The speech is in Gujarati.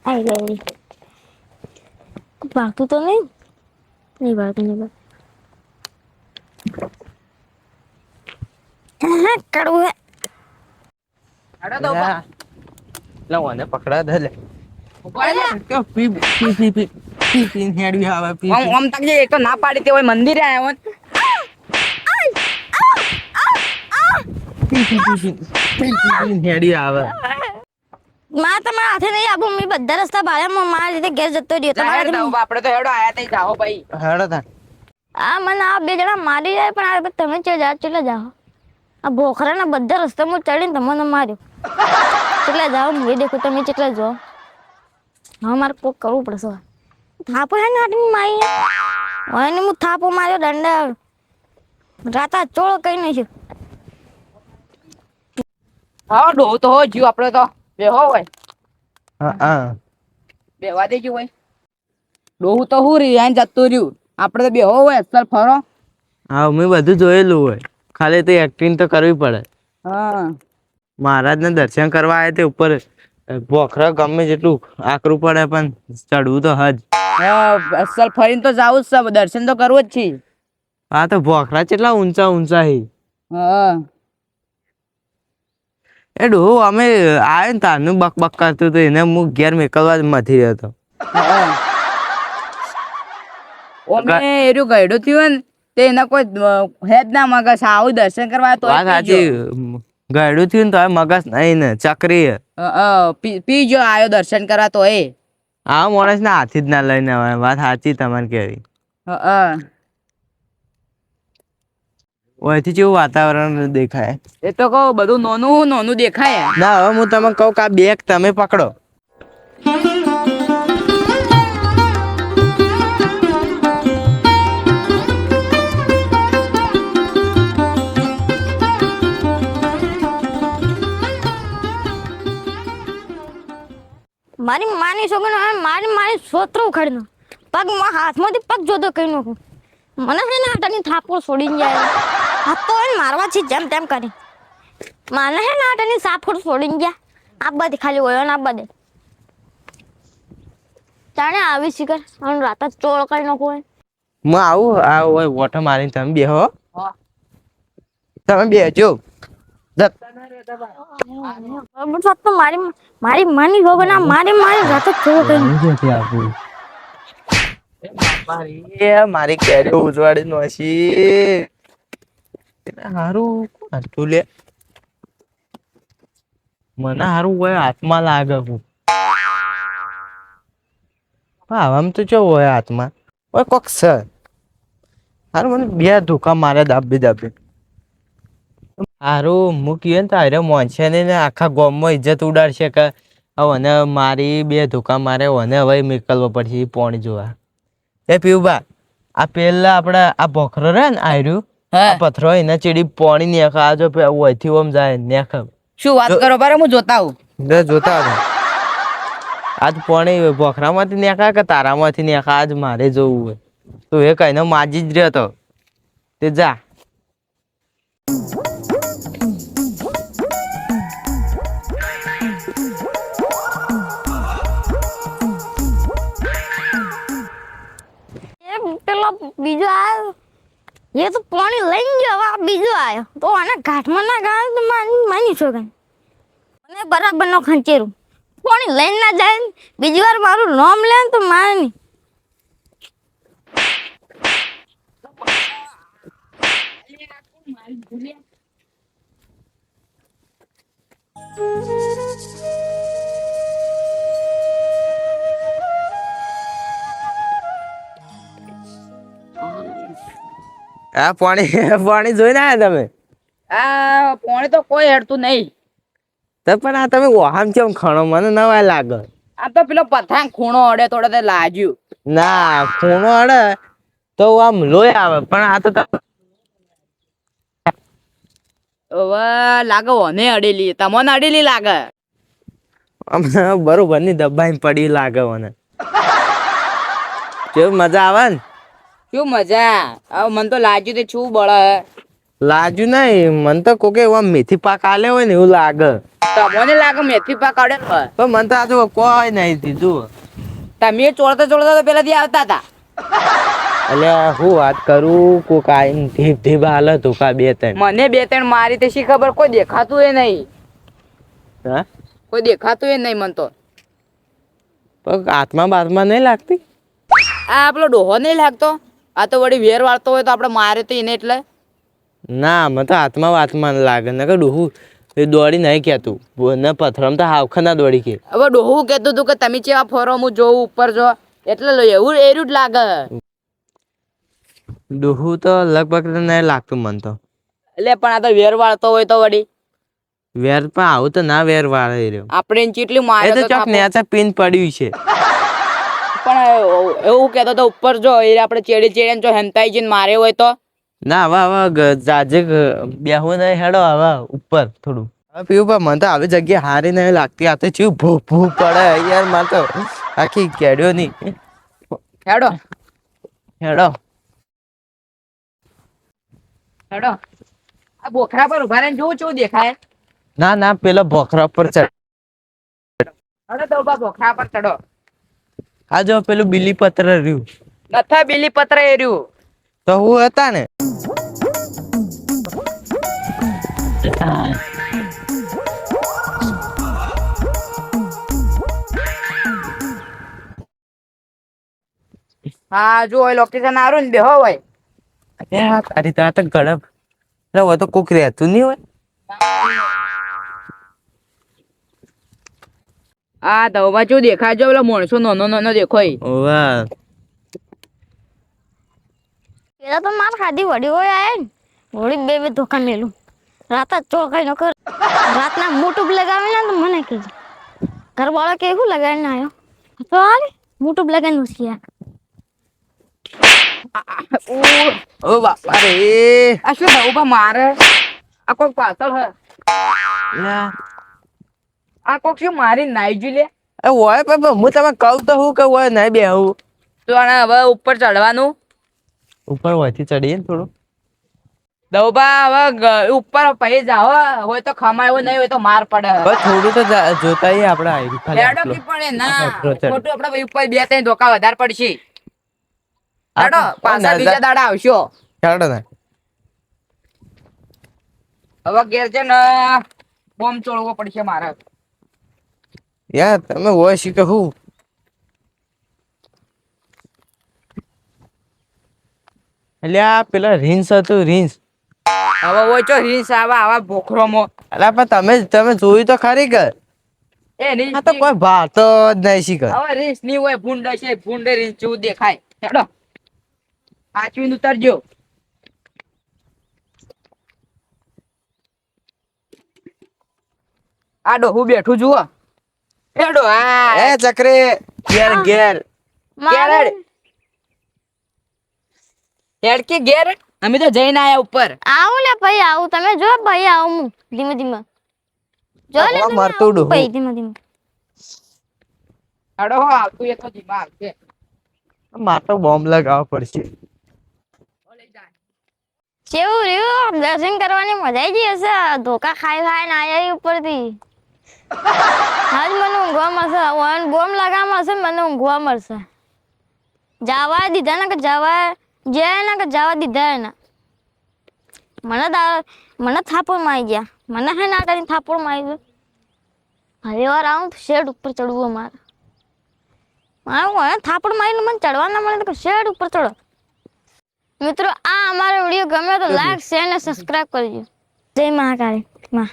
આઈ ગઈ. ભાગતું તો નહીં. નહીં ભાગતું. કડવું હે. અરે તો લા ઓને પકડા દે લે. કે પી હેડવી આવે પી. આમ તક જે એક તો ના પાડી તે હોય મંદિરે આવ્યો હેડી આવે. માં તમારા હાથે નહીં આપું. મેં બધા રસ્તા ભાડે મારા લીધે ઘેર જતો રહ્યો. આપણે તો હેડો આયા તઈ જાઓ ભાઈ. હેડો તા. આ મને આ બે જણા મારી જાય પણ આ તમે ચેટલા જાઓ. આ ભોખરાના બધા રસ્તામાં ચડીને તમને માર્યો. કેટલા જાઓ મેં દેખો તમે કેટલા જાઓ. હવે મારે કોક કરવું પડશે. થાપો હે ને આટલી મારી એને હું થાપો માર્યો દંડા રાતા ચોળ કઈ નહીં. હા ડો તો હો જીવ આપણે તો બેહો હોય હા બેવા દેજો હોય ડોહું તો હું રિયાન જતું રહ્યું આપણે તો બેહો હોય અસલ ફરો. હા મેં બધું જોયેલું હોય ખાલી તો એક્ટિંગ તો કરવી પડે. હા મહારાજને દર્શન કરવા આવ્યા તે ઉપર ભોખરા ગમે જેટલું આકરું પડે પણ ચડવું તો હજ. હા અસલ ફરીને તો જાવું જ છે દર્શન તો કરવું જ છે. આ તો ભોખરા કેટલા ઊંચા ઊંચા હે. હા એ ડો અમે આવે ને તારનું બક બક કરતું હતું એને હું ઘેર મેકલવા જ મથી રહ્યો હતો. ઓમે એરું ગયડું થયું ને તે એના કોઈ હેજ ના મગસ આવું દર્શન કરવા તો વાત સાચી ગયડું થયું ને તો મગજ નહીં ને ચક્રી પીજો આયો દર્શન કરવા તો એ આ માણસ ને હાથી જ ના લઈને આવે. વાત સાચી તમારે કેવી. ઓયથી જેવું વાતાવરણ દેખાય. એ તો કહું બધું નોનું નોનું દેખાય. ના હવે હું તમને કહું કે આ બેગ તમે પકડો. મારી માની છોકરીને મારી સોતરો ઉખાડી નાખ. પગ હાથમાંથી પગ જોતો કહી નાખું. મને છે ને આટાની થાપો છોડીને જાય. હાથ તો એને મારવા છે જેમ તેમ કરી. મને છે ને આટાની સાફોડ છોડીને ગયા. આ બધી ખાલી હોય ને આ બધે જાણે આવી શીખર અને રાત જ ચોળ કરી નાખું હોય. હું આવું આ હોય વોટર મારીને તમે બેહો. તમે બેહજો. મારી માની છોકરી ના મારી રાત જ ચોળ કરી મારી કેરી ઉજવાડી નોશી હારું આટલું લે મને હારું હોય હાથમાં લાગે. આમ તો જો હોય હાથમાં હોય કોક સર હારું મને બે ધોકા મારે દાબી દાબી હારું મૂકીએ ને તો હારે મોનશે ને આખા ગામમાં ઇજ્જત ઉડાડશે કે હવે મારી બે ધોકા મારે હવે નીકળવો પડશે પોણી જોવા. એ પીવું આ પેલા આપડે આ ભોખરો રે ને આર્યું પથરો એને ચીડી પોણી નેખ આ જો ઓયથી ઓમ જાય નેખ. શું વાત કરો બારે હું જોતા આવું. જોતા આજ પોણી ભોખરામાંથી નેખા કે તારામાંથી નેખા આજ મારે જોવું હોય તો એ કઈને માજી જ રહ્યો તો તે જા. પેલો બીજો આવ્યો એ તો પાણી લઈને ગયો. હવે બીજો આવ્યો તો આના ઘાટમાં ના ગાય તો માની છોકરી મને બરાબર નો ખંચેરું પાણી લઈને ના જાય. બીજી વાર મારું નામ લે તો માની આ પાણી જોઈને આયા તમે. આ પોણે તો કોઈ હેડતું નહીં. તો પણ આ તમે ઓહામ કેમ ખણો મને નવાય લાગે. આ તો પેલો પથાંગ ખૂણો અડે થોડો તે લાગ્યું. ના ખૂણો અડે તો આમ લોહી આવે પણ આ તો હવે લાગે ઓને અડેલી તમને અડેલી લાગે. બરોબર ની દબાઈ પડી લાગે મને. કેવું મજા આવે ને. શું મજા હવે મને તો લાગ્યું તે શું બળે. લાજુ નહીં મને તો કોકે એવા મેથી પાક આલે હોય ને એવું લાગે. તમને લાગે મેથી પાક આવડે ને? પણ મને તો આજુ કોઈ નહીં દીધું. તમે ચોળતા ચોળતા તો પેલાથી આવતા હતા. એટલે હું વાત કરું કોક આઈને ધીપ ધીપ હાલત ધોકા 2-3. મને 2-3 મારી તે શી ખબર, કોઈ દેખાતું એ નહીં. હા કોઈ દેખાતું એ નહીં મન તો. પણ હાથમાં બાથમાં નહીં લાગતી. આ આપણો ડોહો નહીં લાગતો? આ તો વળી વેર વાળતો હોય તો આપણે મારે તો એને એટલે. ના મને તો હાથમાં વાતમાં લાગે ને કે ડોહું એ દોડી નહીં કહેતું ને પથરામ તો હાવખા ના દોડી કે. હવે ડોહું કહેતું હતું કે તમે ચેવા ફરો હું જોઉં ઉપર જો, એટલે એવું એરું જ લાગે. ડોહું તો લગભગ નહીં લાગતું મને તો. એટલે પણ આ તો વેર વાળતો હોય તો વળી વેર પણ આવું તો ના વેર વાળે રહ્યો. આપણે એને ચેટલી એ મારે તો ચોક નેચા પીન પડ્યું છે. પણ એવું કહેતો તો ઉપર જો એ આપણે ચેડી ચેડી જો હેંતાઈ જઈને મારે હોય તો. ના હવે જાજે બેહું નહીં હેડો હવે ઉપર થોડું. હવે પીવું પણ મને તો આવી જગ્યા હારી નહીં લાગતી. આ તો ચીવ ભૂ ભૂ પડે યાર મને તો આખી કેડ્યો નહીં. હેડો હેડો હેડો આ બોખરા પર ઉભા રહીને જોવું કેવું દેખાય. ના પેલો ભોખરા પર ચડ. હેડો તો ઉભા બોખરા પર ચડો. આ જો પેલું બીલી પત્ર રહ્યું નથા બીલી પત્ર એ રહ્યું તો હું હતા ને. હા જો લોકેશન આરું ને બેહો હોય. તારી તો આ તો ગળપ હોય તો કોક રહેતું નહીં હોય. આ ધવવા ચેવું દેખાય જો પેલો માણસો નાનો નાનો દેખાય. વાહ પેલા તો માર ખાધી વડી હોય આય ને વળી બે ધોકા મેલું રાત જ ચોખાઈ ન કર. રાતના મોટું લગાવે ને તો મને કીધું ઘરવાળા કેવું લગાવીને આવ્યો તો હાલે મોટું લગાવીને ઉસક્યા. ઓ બાપા રે આ શું ધવવા મારે? આ કોક પાછળ હે. આ કોક શું મારી નાઈ જુ લે. હોય પણ હું તમે કહું તો હું કે હોય નહીં બેહું. તો આને હવે ઉપર ચડવાનું. ઉપર હોયથી ચડીએ ને થોડું. દવબા હવે ઉપર પહી જાવ હોય તો ખમાયો નહીં હોય તો માર પડે. બસ થોડું તો જોતા આવીએ આપણે આવી ખાલી લેડો આટલું. કી પડે ના આટલો ચડ. ખોટું આપણે ઉપર 2-3 ધોકા વધારે પડશે. લેડો આ પાછા નજર- બીજા દાડા આવશો. હેડો ને. હવે ઘેર છે ને બોમ્બ ચોળવો પડશે મારે. યાર તમે હોય શીખે હું એટલે આ પેલા રીંસ હતું રીંસ. હવે હોય ચો રીસ આવા ભોખરોમાં અલા પણ તમે જોયું તો ખરી કે એ રીસ આ તો કોઈ ભાતો જ નહીં શીખે. હવે રીસ ની હોય ભૂંડ છે ભૂંડે રીસ જેવું દેખાય. હેડો આચવીને ઉતરજો. આ ડોહું બેઠું જુઓ. હેડો હા એ ચક્રી ઘેર ઘેર મારે હેડ કે ઘેર અમે તો જઈને આયા ઉપર. આવું લે ભાઈ આવું તમે જો ભાઈ આવું હું ધીમે ધીમે જો લે આ તમે મરતું આવું ડોહું. ભાઈ ધીમે ધીમે. હેડો હો આવતું એ તો ધીમા આવશે. મારે તો બોમ્બ લગાવવો પડશે. કેવું રહ્યું દર્શન કરવાની મજા આવી ગઈ હશે. ધોકા ખાઈ ખાઈને આયા ઉપરથી. આજ મને ઊંઘવા મળશે બોમ્બ લગાવવા મળશે મને ઊંઘવા મળશે. જવા દીધા ને કે જવા જે ને કે જવા દીધા એના મને થાપડ મારી ગયા. મને હે ના કરીને થાપડ મારી દો. હવે વાર આવું તો શેડ ઉપર ચડવું મારે થાપડ મારીને મને ચડવા ના મળે તો શેડ ઉપર ચડો. મિત્રો આ અમારો વિડીયો ગમ્યો તો લાઈક શેર અને સબસ્ક્રાઇબ કરજો. જય મહાકાળી માં.